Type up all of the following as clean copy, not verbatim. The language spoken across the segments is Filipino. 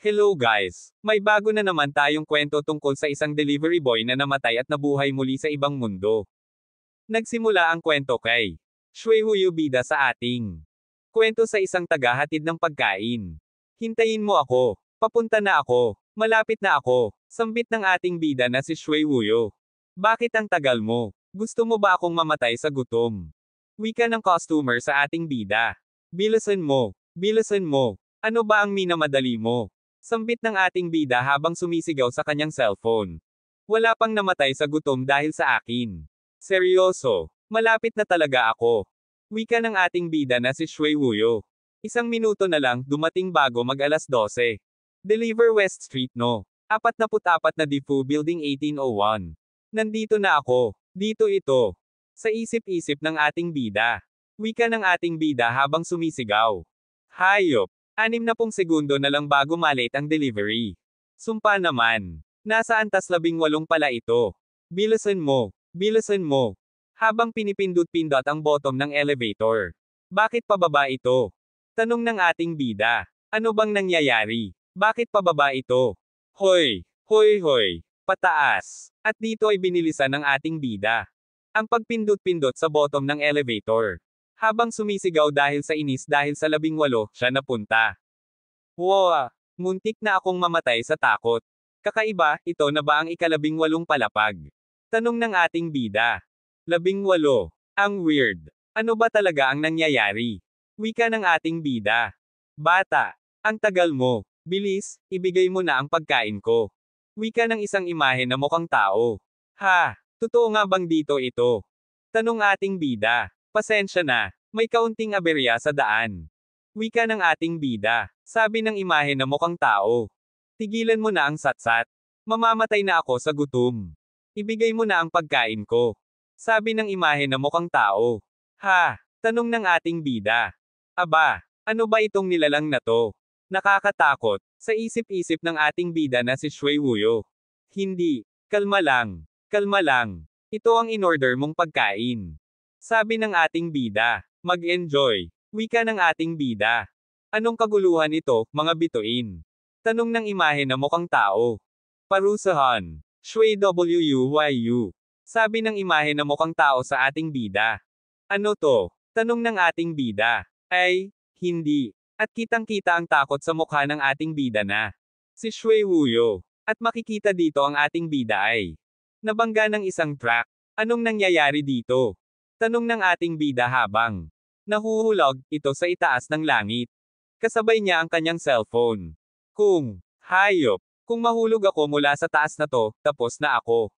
Hello guys! May bago na naman tayong kwento tungkol sa isang delivery boy na namatay at nabuhay muli sa ibang mundo. Nagsimula ang kwento kay Shui Huyu, bida sa ating kwento sa isang tagahatid ng pagkain. Hintayin mo ako. Papunta na ako. Malapit na ako. Sambit ng ating bida na si Shui Huyu. Bakit ang tagal mo? Gusto mo ba akong mamatay sa gutom? Wika ng customer sa ating bida. Bilisan mo. Bilisan mo. Ano ba ang minamadali mo? Sambit ng ating bida habang sumisigaw sa kanyang cellphone. Wala pang namatay sa gutom dahil sa akin. Seryoso. Malapit na talaga ako. Wika ng ating bida na si Shui Huyu. 1 minuto na lang, dumating bago mag 12:00. Deliver West Street no. 44 na Defu Building 1801. Nandito na ako. Dito ito. Sa isip-isip ng ating bida. Wika ng ating bida habang sumisigaw. Hayop. 60 segundo na lang bago malate ang delivery. Sumpa naman. Nasa antas 18 pala ito. Bilisan mo. Bilisan mo. Habang pinipindot-pindot ang bottom ng elevator. Bakit pababa ito? Tanong ng ating bida. Ano bang nangyayari? Bakit pababa ito? Hoy! Hoy hoy! Pataas! At dito ay binilisan ng ating bida. Ang pagpindot-pindot sa bottom ng elevator. Habang sumisigaw dahil sa inis dahil sa 18, siya napunta. Wow! Muntik na akong mamatay sa takot. Kakaiba, ito na ba ang ika-18 palapag? Tanong ng ating bida. 18. Ang weird. Ano ba talaga ang nangyayari? Wika ng ating bida. Bata. Ang tagal mo. Bilis, ibigay mo na ang pagkain ko. Wika ng isang imahe na mukhang tao. Ha? Totoo nga bang dito ito? Tanong ating bida. Pasensya na, may kaunting aberya sa daan. Wika ng ating bida. Sabi ng imahe na mukhang tao. Tigilan mo na ang satsat. Mamamatay na ako sa gutom. Ibigay mo na ang pagkain ko. Sabi ng imahe na mukhang tao. Ha? Tanong ng ating bida. Aba, ano ba itong nilalang na to? Nakakatakot. Sa isip-isip ng ating bida na si Shui Huyu. Hindi. Kalma lang. Kalma lang. Ito ang in-order mong pagkain. Sabi ng ating bida. Mag-enjoy. Wika ng ating bida. Anong kaguluhan ito, mga bituin? Tanong ng imahe na mukhang tao. Parusahan. Shui Wuyu. Sabi ng imahe na mukhang tao sa ating bida. Ano to? Tanong ng ating bida. Ay, hindi. At kitang-kita ang takot sa mukha ng ating bida na si Shui Huyu. At makikita dito ang ating bida ay nabangga ng isang truck. Anong nangyayari dito? Tanong ng ating bida habang nahuhulog ito sa itaas ng langit. Kasabay niya ang kanyang cellphone. Hayop, kung mahulog ako mula sa taas na to, tapos na ako.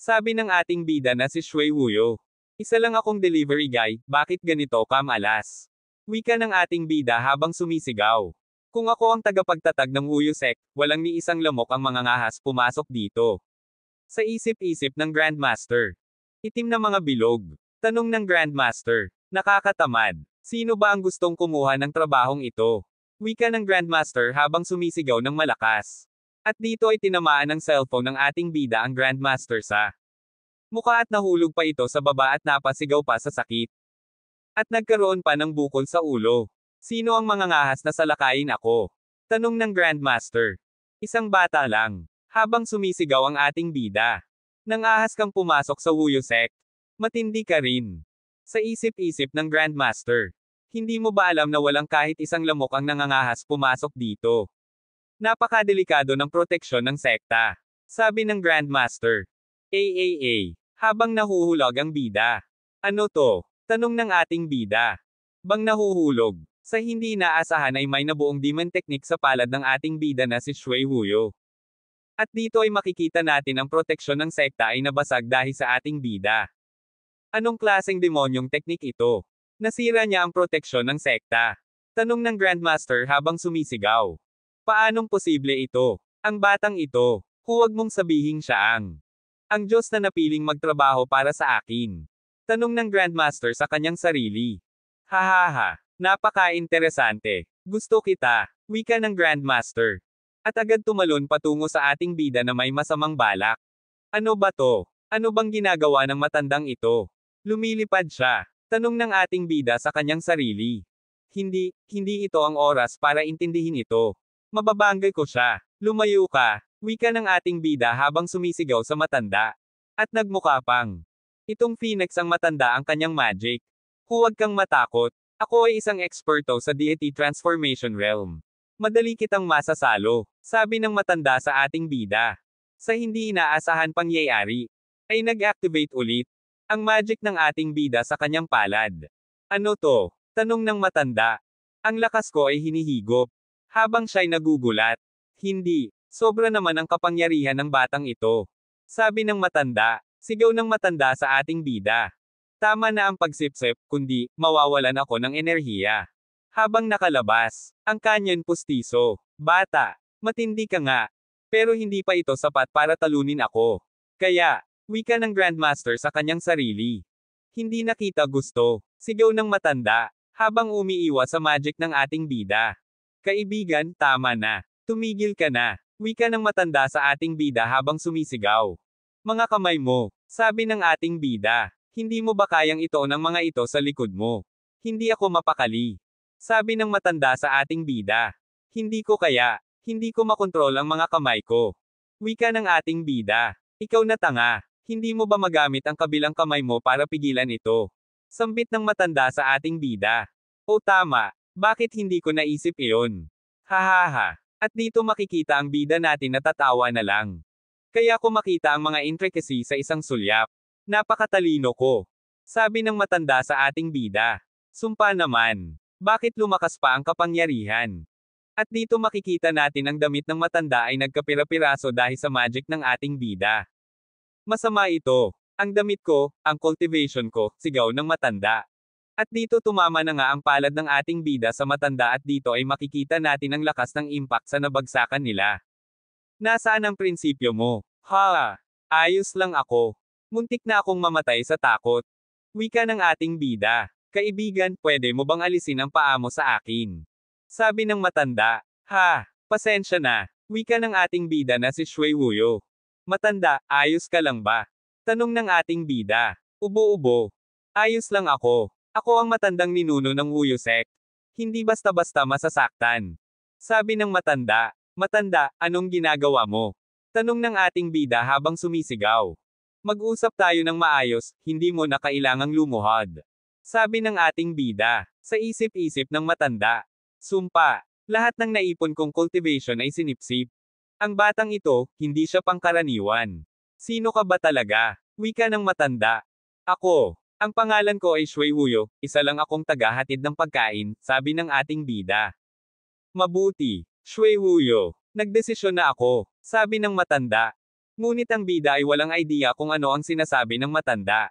Sabi ng ating bida na si Shui Huyu. Isa lang akong delivery guy, bakit ganito kamalas? Wika ng ating bida habang sumisigaw. Kung ako ang tagapagtatag ng Huyu sect, walang ni isang lamok ang mga ngahas pumasok dito. Sa isip-isip ng Grandmaster. Itim na mga bilog. Tanong ng Grandmaster. Nakakatamad. Sino ba ang gustong kumuha ng trabahong ito? Wika ng Grandmaster habang sumisigaw ng malakas. At dito ay tinamaan ng cellphone ng ating bida ang Grandmaster sa mukha at nahulog pa ito sa baba at napasigaw pa sa sakit. At nagkaroon pa ng bukol sa ulo. Sino ang mga ngahas na salakayin ako? Tanong ng Grandmaster. Isang bata lang. Habang sumisigaw ang ating bida. Nangahas kang pumasok sa Huyu sect. Matindi ka rin. Sa isip-isip ng Grandmaster. Hindi mo ba alam na walang kahit isang lamok ang nangangahas pumasok dito? Napakadelikado ng proteksyon ng sekta. Sabi ng Grandmaster. Habang nahuhulog ang bida. Ano to? Tanong ng ating bida. Bang nahuhulog? Sa hindi inaasahan ay may nabuong demon technique sa palad ng ating bida na si Shui Huyu. At dito ay makikita natin ang proteksyon ng sekta ay nabasag dahil sa ating bida. Anong klaseng demonyong teknik ito? Nasira niya ang proteksyon ng sekta. Tanong ng Grandmaster habang sumisigaw. Paanong posible ito? Ang batang ito, huwag mong sabihing siya ang Diyos na napiling magtrabaho para sa akin. Tanong ng Grandmaster sa kanyang sarili. Hahaha, napaka-interesante. Gusto kita, wika ng Grandmaster. At agad tumalon patungo sa ating bida na may masamang balak. Ano ba to? Ano bang ginagawa ng matandang ito? Lumilipad siya. Tanong ng ating bida sa kanyang sarili. Hindi ito ang oras para intindihin ito. Mababangga ko siya. Lumayo ka, wika ng ating bida habang sumisigaw sa matanda. At nagmukha pang. Itong Phoenix ang matanda ang kanyang magic. Huwag kang matakot. Ako ay isang eksperto sa deity transformation realm. Madali kitang masasalo, sabi ng matanda sa ating bida. Sa hindi inaasahan pangyayari, ay nag-activate ulit ang magic ng ating bida sa kanyang palad. Ano to? Tanong ng matanda. Ang lakas ko ay hinihigop. Habang siya'y nagugulat. Hindi, sobra naman ang kapangyarihan ng batang ito. Sabi ng matanda, sigaw ng matanda sa ating bida. Tama na ang pagsipsip, kundi, mawawalan ako ng enerhiya. Habang nakalabas, ang kanyon pustiso. Bata, matindi ka nga. Pero hindi pa ito sapat para talunin ako. Kaya, wika ng Grandmaster sa kanyang sarili. Hindi nakita gusto. Sigaw ng matanda, habang umiiwas sa magic ng ating bida. Kaibigan, tama na. Tumigil ka na. Wika ng matanda sa ating bida habang sumisigaw. Mga kamay mo, sabi ng ating bida. Hindi mo ba kayang itoon ang mga ito sa likod mo? Hindi ako mapakali. Sabi ng matanda sa ating bida. Hindi ko kaya. Hindi ko makontrol ang mga kamay ko. Wika ng ating bida. Ikaw na tanga. Hindi mo ba magamit ang kabilang kamay mo para pigilan ito? Sambit ng matanda sa ating bida. O tama. Bakit hindi ko naisip iyon? Hahaha. At dito makikita ang bida natin na tatawa na lang. Kaya ko makita ang mga intricacy sa isang sulyap. Napakatalino ko. Sabi ng matanda sa ating bida. Sumpa naman. Bakit lumakas pa ang kapangyarihan? At dito makikita natin ang damit ng matanda ay nagkapira-piraso dahil sa magic ng ating bida. Masama ito. Ang damit ko, ang cultivation ko, sigaw ng matanda. At dito tumama na nga ang palad ng ating bida sa matanda at dito ay makikita natin ang lakas ng impact sa nabagsakan nila. Nasaan ang prinsipyo mo? Ha! Ayos lang ako. Muntik na akong mamatay sa takot. Wika ng ating bida. Kaibigan, pwede mo bang alisin ang paa mo sa akin? Sabi ng matanda. Ha! Pasensya na. Wika ng ating bida na si Shui Wuyo. Matanda, ayos ka lang ba? Tanong ng ating bida. Ubo-ubo. Ayos lang ako. Ako ang matandang ninuno ng Wuyo sect. Hindi basta-basta masasaktan. Sabi ng matanda. Matanda, anong ginagawa mo? Tanong ng ating bida habang sumisigaw. Mag-usap tayo ng maayos, hindi mo na kailangang lumuhod. Sabi ng ating bida. Sa isip-isip ng matanda. Sumpa. Lahat ng naipon kong cultivation ay sinipsip. Ang batang ito, hindi siya pangkaraniwan. Sino ka ba talaga? Wika ng matanda. Ako. Ang pangalan ko ay Shui Wuyo, isa lang akong tagahatid ng pagkain, sabi ng ating bida. Mabuti. Shui Wuyo. Nagdesisyon na ako, sabi ng matanda. Ngunit ang bida ay walang idea kung ano ang sinasabi ng matanda.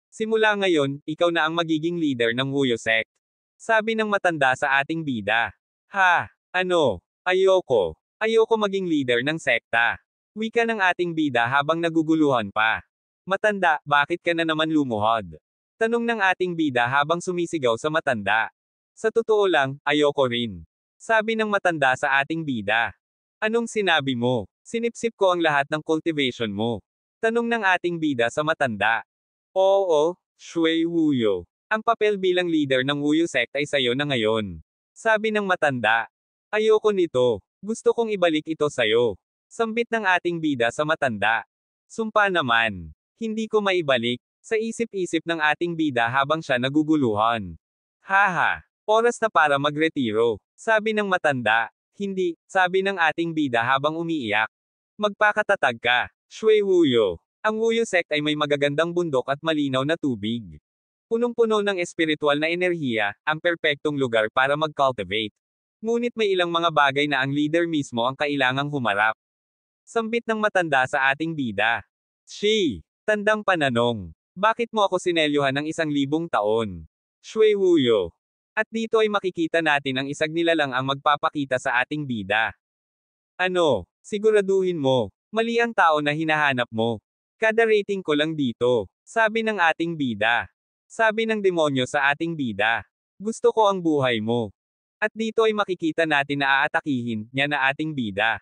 Simula ngayon, ikaw na ang magiging leader ng Wuyo sect. Sabi ng matanda sa ating bida. Ha? Ano? Ayoko. Ayoko maging leader ng sekta. Wika ng ating bida habang naguguluhan pa. Matanda, bakit ka na naman lumuhod? Tanong ng ating bida habang sumisigaw sa matanda. Sa totoo lang, ayoko rin. Sabi ng matanda sa ating bida. Anong sinabi mo? Sinipsip ko ang lahat ng cultivation mo. Tanong ng ating bida sa matanda. Oo, Shui Wuyo. Ang papel bilang leader ng Wuyo sect ay sayo na ngayon. Sabi ng matanda. Ayoko nito. Gusto kong ibalik ito sayo. Sambit ng ating bida sa matanda. Sumpa naman. Hindi ko maibalik. Sa isip-isip ng ating bida habang siya naguguluhan. Haha. Oras na para magretiro. Sabi ng matanda. Hindi, sabi ng ating bida habang umiiyak. Magpakatatag ka. Shui Wuyo. Ang Wuyo sect ay may magagandang bundok at malinaw na tubig. Punong-puno ng espiritual na enerhiya, ang perpektong lugar para mag-cultivate. Ngunit may ilang mga bagay na ang leader mismo ang kailangang humarap. Sambit ng matanda sa ating bida. Shi! Tandang pananong. Bakit mo ako sinelyuhan ng 1,000 taon? Shui Wuyo. At dito ay makikita natin ang isang nilalang ang magpapakita sa ating bida. Ano? Siguraduhin mo. Mali ang tao na hinahanap mo. Kada rating ko lang dito. Sabi ng ating bida. Sabi ng demonyo sa ating bida. Gusto ko ang buhay mo. At dito ay makikita natin na aatakihin niya na ating bida.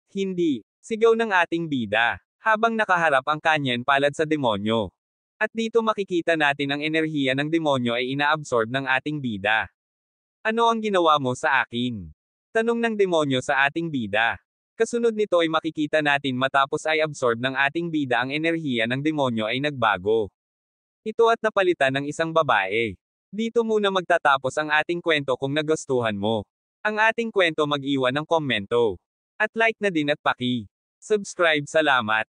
Hindi. Sigaw ng ating bida. Habang nakaharap ang kanyan palad sa demonyo. At dito makikita natin ang enerhiya ng demonyo ay inaabsorb ng ating bida. Ano ang ginawa mo sa akin? Tanong ng demonyo sa ating bida. Kasunod nito ay makikita natin matapos ay absorb ng ating bida ang enerhiya ng demonyo ay nagbago. Ito at napalitan ng isang babae. Dito muna magtatapos ang ating kwento kung nagustuhan mo ang ating kwento, mag-iwan ng komento. At like na din at paki-subscribe. Salamat.